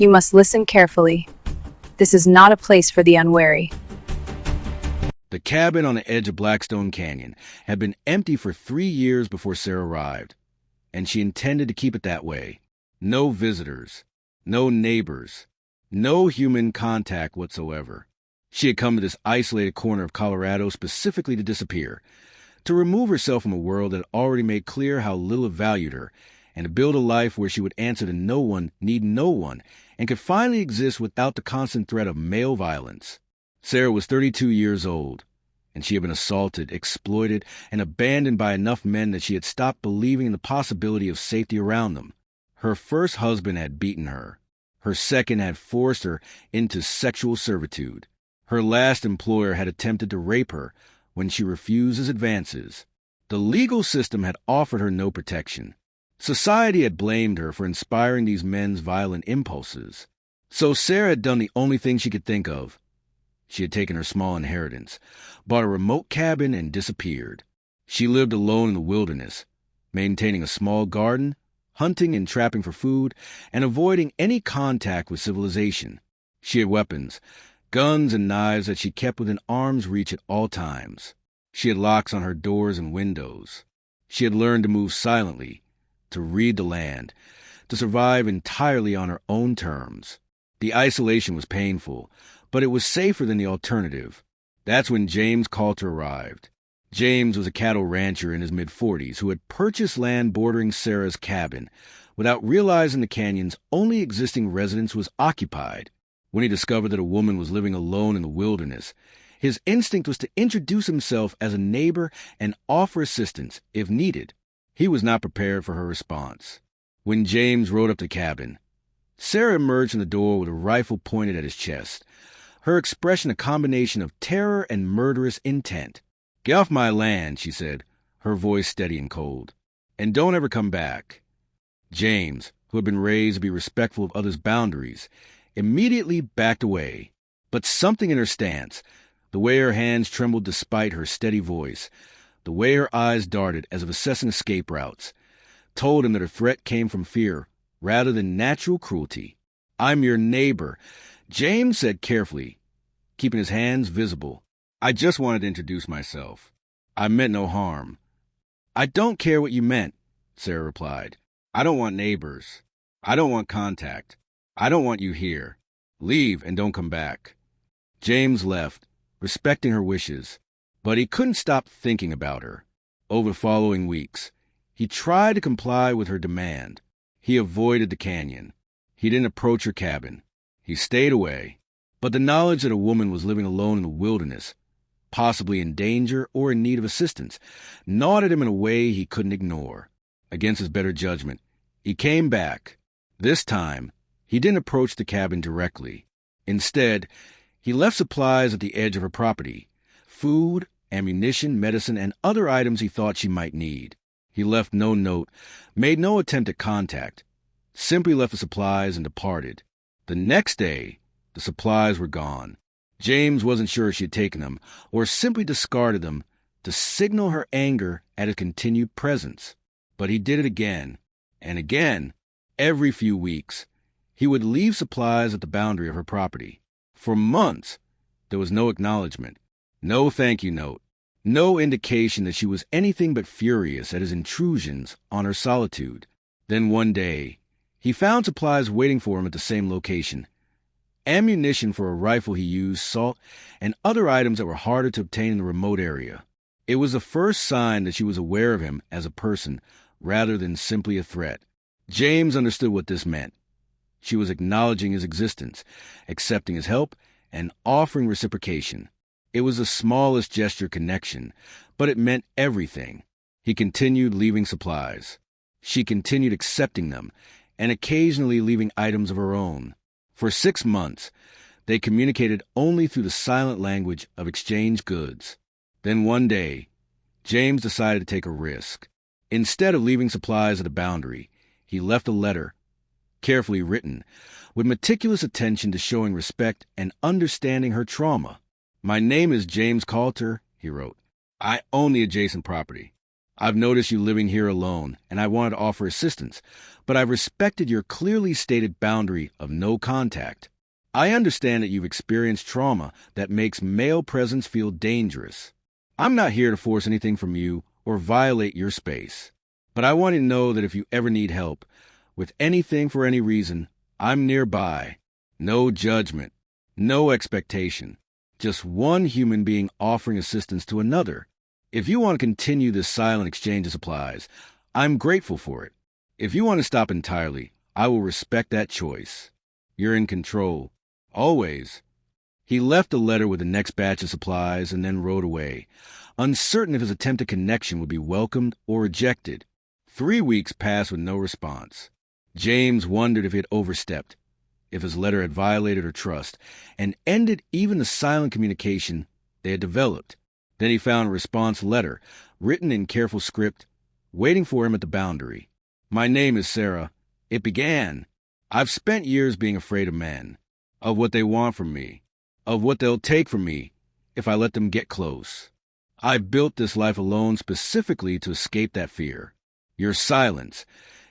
You must listen carefully. This is not a place for the unwary. The cabin on the edge of Blackstone Canyon had been empty for 3 years before Sarah arrived, and she intended to keep it that way. No visitors, no neighbors, no human contact whatsoever. She had come to this isolated corner of Colorado specifically to disappear, to remove herself from a world that had already made clear how little it valued her, and to build a life where she would answer to no one, need no one, and could finally exist without the constant threat of male violence. Sarah was 32 years old, and she had been assaulted, exploited, and abandoned by enough men that she had stopped believing in the possibility of safety around them. Her first husband had beaten her. Her second had forced her into sexual servitude. Her last employer had attempted to rape her when she refused his advances. The legal system had offered her no protection. Society had blamed her for inspiring these men's violent impulses. So Sarah had done the only thing she could think of. She had taken her small inheritance, bought a remote cabin, and disappeared. She lived alone in the wilderness, maintaining a small garden, hunting and trapping for food, and avoiding any contact with civilization. She had weapons, guns and knives that she kept within arm's reach at all times. She had locks on her doors and windows. She had learned to move silently, to read the land, to survive entirely on her own terms. The isolation was painful, but it was safer than the alternative. That's when James Colter arrived. James was a cattle rancher in his mid-40s who had purchased land bordering Sarah's cabin without realizing the canyon's only existing residence was occupied. When he discovered that a woman was living alone in the wilderness, his instinct was to introduce himself as a neighbor and offer assistance if needed. He was not prepared for her response. When James rode up to the cabin, Sarah emerged from the door with a rifle pointed at his chest, her expression a combination of terror and murderous intent. "Get off my land," she said, her voice steady and cold, "and don't ever come back." James, who had been raised to be respectful of others' boundaries, immediately backed away. But something in her stance, the way her hands trembled despite her steady voice, the way her eyes darted as if assessing escape routes, told him that her threat came from fear rather than natural cruelty. "I'm your neighbor," James said carefully, keeping his hands visible. "I just wanted to introduce myself. I meant no harm." "I don't care what you meant," Sarah replied. "I don't want neighbors. I don't want contact. I don't want you here. Leave and don't come back." James left, respecting her wishes, but he couldn't stop thinking about her. Over the following weeks, he tried to comply with her demand. He avoided the canyon. He didn't approach her cabin. He stayed away. But the knowledge that a woman was living alone in the wilderness, possibly in danger or in need of assistance, gnawed at him in a way he couldn't ignore. Against his better judgment, he came back. This time, he didn't approach the cabin directly. Instead, he left supplies at the edge of her property: food, ammunition, medicine, and other items he thought she might need. He left no note, made no attempt at contact, simply left the supplies and departed. The next day, the supplies were gone. James wasn't sure if she had taken them or simply discarded them to signal her anger at his continued presence. But he did it again and again. Every few weeks, he would leave supplies at the boundary of her property. For months, there was no acknowledgement, no thank you note, no indication that she was anything but furious at his intrusions on her solitude. Then one day, he found supplies waiting for him at the same location: ammunition for a rifle he used, salt, and other items that were harder to obtain in the remote area. It was the first sign that she was aware of him as a person rather than simply a threat. James understood what this meant. She was acknowledging his existence, accepting his help, and offering reciprocation. It was the smallest gesture of connection, but it meant everything. He continued leaving supplies. She continued accepting them, and occasionally leaving items of her own. For 6 months, they communicated only through the silent language of exchanged goods. Then one day, James decided to take a risk. Instead of leaving supplies at a boundary, he left a letter, carefully written, with meticulous attention to showing respect and understanding her trauma. "My name is James Colter," he wrote. "I own the adjacent property. I've noticed you living here alone, and I wanted to offer assistance, but I've respected your clearly stated boundary of no contact. I understand that you've experienced trauma that makes male presence feel dangerous. I'm not here to force anything from you or violate your space, but I want you to know that if you ever need help with anything for any reason, I'm nearby. No judgment, no expectation, just one human being offering assistance to another. If you want to continue this silent exchange of supplies, I'm grateful for it. If you want to stop entirely, I will respect that choice. You're in control. Always. He left the letter with the next batch of supplies and then rode away, uncertain if his attempted connection would be welcomed or rejected. 3 weeks passed with no response. James wondered if he had overstepped, if his letter had violated her trust, and ended even the silent communication they had developed. Then he found a response letter, written in careful script, waiting for him at the boundary. My name is Sarah. It began. I've spent years being afraid of men, of what they want from me, of what they'll take from me if I let them get close. I've built this life alone specifically to escape that fear. Your silence,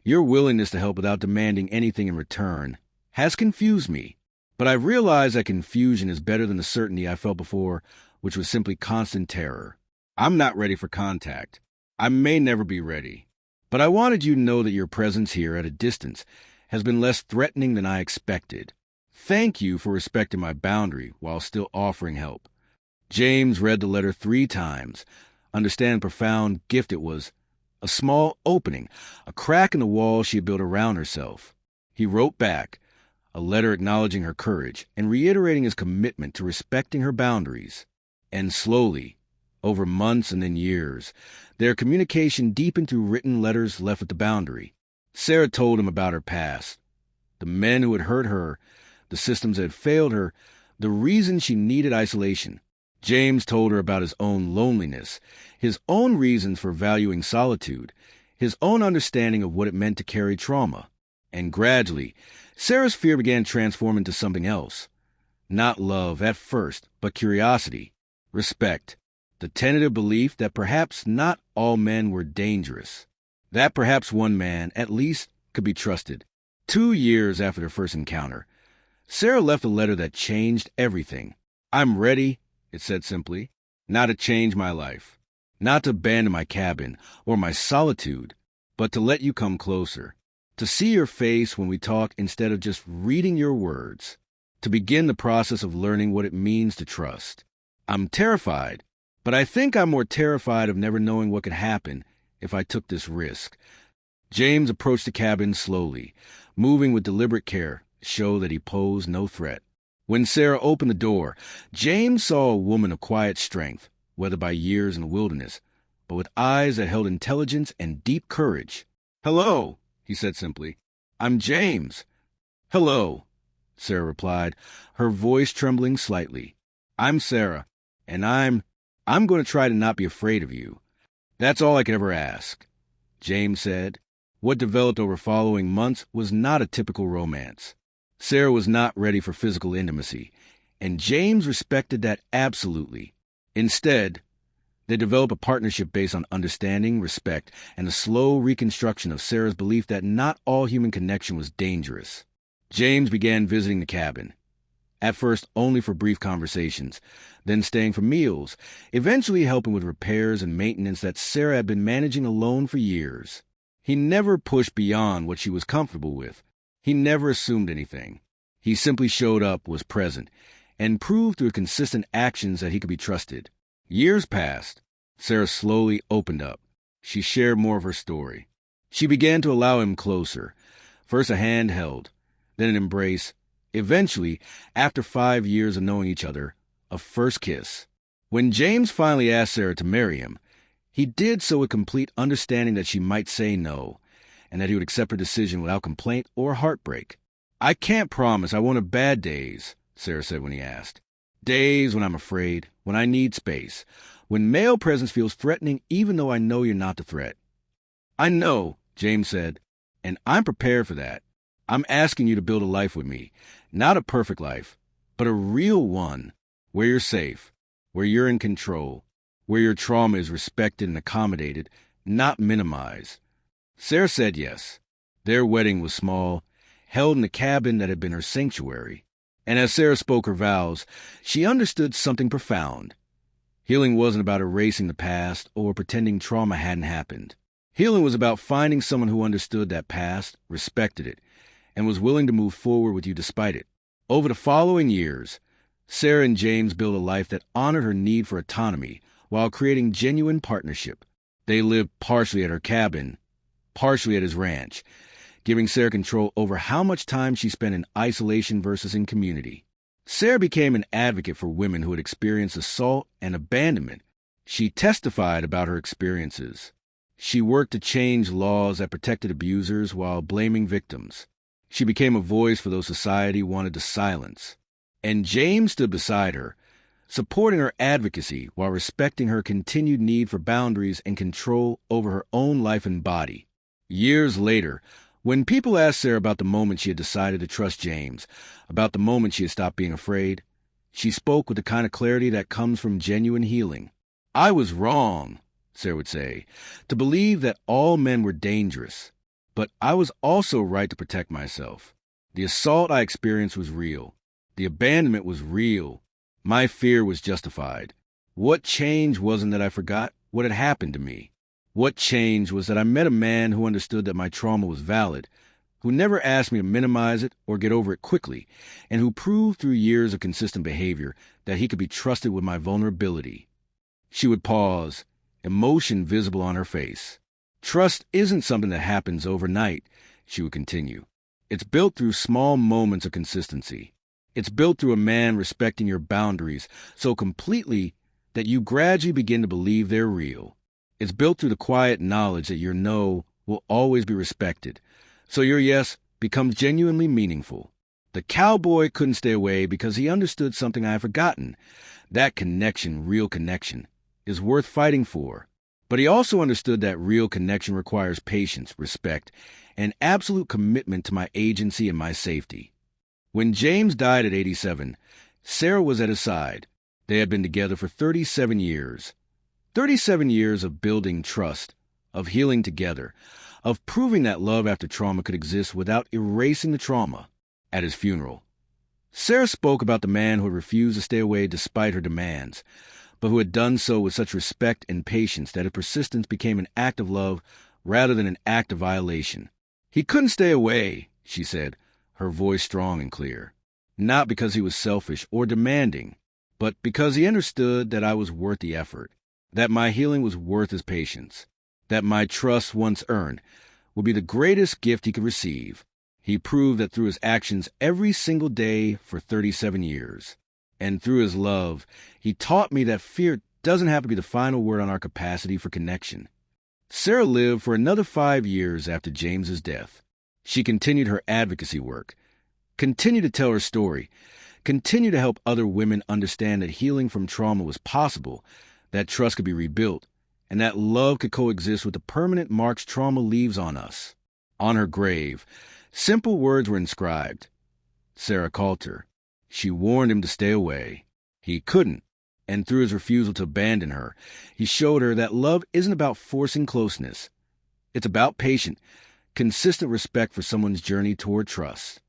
your willingness to help without demanding anything in return, has confused me. But I've realized that confusion is better than the certainty I felt before, which was simply constant terror. I'm not ready for contact. I may never be ready. But I wanted you to know that your presence here at a distance has been less threatening than I expected. Thank you for respecting my boundary while still offering help. James read the letter 3 times, understanding the profound gift it was, a small opening, a crack in the wall she had built around herself. He wrote back, a letter acknowledging her courage and reiterating his commitment to respecting her boundaries. And slowly, over months and then years, their communication deepened through written letters left at the boundary. Sarah told him about her past, the men who had hurt her, the systems that had failed her, the reason she needed isolation. James told her about his own loneliness, his own reasons for valuing solitude, his own understanding of what it meant to carry trauma. And gradually, Sarah's fear began to transform into something else. Not love at first, but curiosity, respect, the tentative belief that perhaps not all men were dangerous, that perhaps one man, at least, could be trusted. 2 years after their first encounter, Sarah left a letter that changed everything. I'm ready, it said simply, not to change my life, not to abandon my cabin or my solitude, but to let you come closer, to see your face when we talk instead of just reading your words, to begin the process of learning what it means to trust. I'm terrified, but I think I'm more terrified of never knowing what could happen if I took this risk. James approached the cabin slowly, moving with deliberate care to show that he posed no threat. When Sarah opened the door, James saw a woman of quiet strength, weathered by years in the wilderness, but with eyes that held intelligence and deep courage. Hello, he said simply. I'm James. Hello, Sarah replied, her voice trembling slightly. I'm Sarah, and I'm going to try to not be afraid of you. That's all I could ever ask, James said. What developed over following months was not a typical romance. Sarah was not ready for physical intimacy, and James respected that absolutely. Instead, they developed a partnership based on understanding, respect, and a slow reconstruction of Sarah's belief that not all human connection was dangerous. James began visiting the cabin, at first only for brief conversations, then staying for meals, eventually helping with repairs and maintenance that Sarah had been managing alone for years. He never pushed beyond what she was comfortable with. He never assumed anything. He simply showed up, was present, and proved through consistent actions that he could be trusted. Years passed. Sarah slowly opened up. She shared more of her story. She began to allow him closer. First a hand held, then an embrace. Eventually, after 5 years of knowing each other, a first kiss. When James finally asked Sarah to marry him, he did so with complete understanding that she might say no, and that he would accept her decision without complaint or heartbreak. I can't promise I won't have bad days, Sarah said when he asked. Days when I'm afraid, when I need space, when male presence feels threatening even though I know you're not the threat. I know, James said, and I'm prepared for that. I'm asking you to build a life with me, not a perfect life, but a real one, where you're safe, where you're in control, where your trauma is respected and accommodated, not minimize. Sarah said yes. Their wedding was small, held in the cabin that had been her sanctuary. And as Sarah spoke her vows, she understood something profound. Healing wasn't about erasing the past or pretending trauma hadn't happened. Healing was about finding someone who understood that past, respected it, and was willing to move forward with you despite it. Over the following years, Sarah and James built a life that honored her need for autonomy while creating genuine partnership. They lived partially at her cabin, partially at his ranch, giving Sarah control over how much time she spent in isolation versus in community. Sarah became an advocate for women who had experienced assault and abandonment. She testified about her experiences. She worked to change laws that protected abusers while blaming victims. She became a voice for those society wanted to silence. And James stood beside her, supporting her advocacy while respecting her continued need for boundaries and control over her own life and body. Years later, when people asked Sarah about the moment she had decided to trust James, about the moment she had stopped being afraid, she spoke with the kind of clarity that comes from genuine healing. "I was wrong," Sarah would say, "to believe that all men were dangerous. But I was also right to protect myself. The assault I experienced was real. The abandonment was real. My fear was justified. What changed wasn't that I forgot what had happened to me. What changed was that I met a man who understood that my trauma was valid, who never asked me to minimize it or get over it quickly, and who proved through years of consistent behavior that he could be trusted with my vulnerability." She would pause, emotion visible on her face. "Trust isn't something that happens overnight," she would continue. "It's built through small moments of consistency. It's built through a man respecting your boundaries so completely that you gradually begin to believe they're real. It's built through the quiet knowledge that your no will always be respected, so your yes becomes genuinely meaningful. The cowboy couldn't stay away because he understood something I had forgotten. That connection, real connection, is worth fighting for. But he also understood that real connection requires patience, respect, and absolute commitment to my agency and my safety. When James died at 87, Sarah was at his side. They had been together for 37 years. 37 years of building trust, of healing together, of proving that love after trauma could exist without erasing the trauma. At his funeral, Sarah spoke about the man who had refused to stay away despite her demands, but who had done so with such respect and patience that his persistence became an act of love rather than an act of violation. "He couldn't stay away," she said, her voice strong and clear. "Not because he was selfish or demanding, but because he understood that I was worth the effort, that my healing was worth his patience, that my trust once earned would be the greatest gift he could receive. He proved that through his actions every single day for 37 years. And through his love, he taught me that fear doesn't have to be the final word on our capacity for connection." Sarah lived for another 5 years after James's death. She continued her advocacy work, continued to tell her story, continued to help other women understand that healing from trauma was possible, that trust could be rebuilt, and that love could coexist with the permanent marks trauma leaves on us. On her grave, simple words were inscribed. Sarah Colter. She warned him to stay away. He couldn't, and through his refusal to abandon her, he showed her that love isn't about forcing closeness. It's about patient, consistent respect for someone's journey toward trust.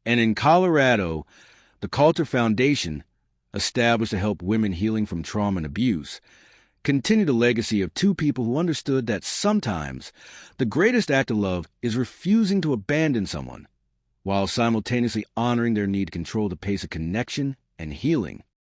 And in Colorado, the Colter Foundation, established to help women healing from trauma and abuse, continued a legacy of two people who understood that sometimes the greatest act of love is refusing to abandon someone, while simultaneously honoring their need to control the pace of connection and healing.